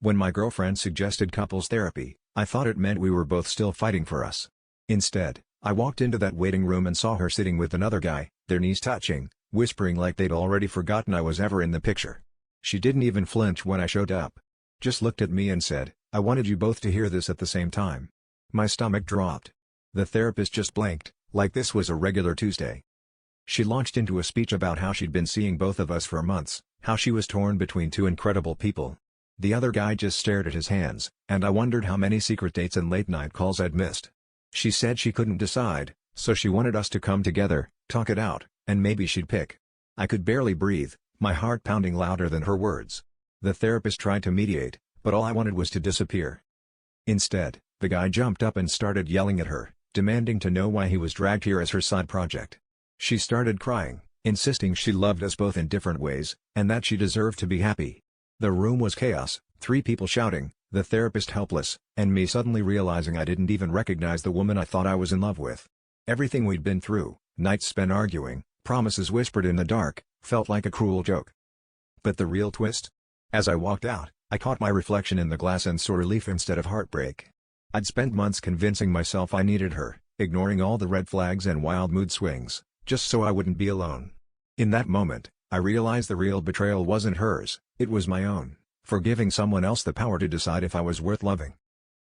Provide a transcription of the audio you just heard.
When my girlfriend suggested couples therapy, I thought it meant we were both still fighting for us. Instead, I walked into that waiting room and saw her sitting with another guy, their knees touching, whispering like they'd already forgotten I was ever in the picture. She didn't even flinch when I showed up. Just looked at me and said, "I wanted you both to hear this at the same time." My stomach dropped. The therapist just blinked, like this was a regular Tuesday. She launched into a speech about how she'd been seeing both of us for months, how she was torn between two incredible people. The other guy just stared at his hands, and I wondered how many secret dates and late-night calls I'd missed. She said she couldn't decide, so she wanted us to come together, talk it out, and maybe she'd pick. I could barely breathe, my heart pounding louder than her words. The therapist tried to mediate, but all I wanted was to disappear. Instead, the guy jumped up and started yelling at her, demanding to know why he was dragged here as her side project. She started crying, insisting she loved us both in different ways, and that she deserved to be happy. The room was chaos, 3 people shouting, the therapist helpless, and me suddenly realizing I didn't even recognize the woman I thought I was in love with. Everything we'd been through, nights spent arguing, promises whispered in the dark, felt like a cruel joke. But the real twist? As I walked out, I caught my reflection in the glass and saw relief instead of heartbreak. I'd spent months convincing myself I needed her, ignoring all the red flags and wild mood swings, just so I wouldn't be alone. In that moment, I realized the real betrayal wasn't hers, it was my own, for giving someone else the power to decide if I was worth loving.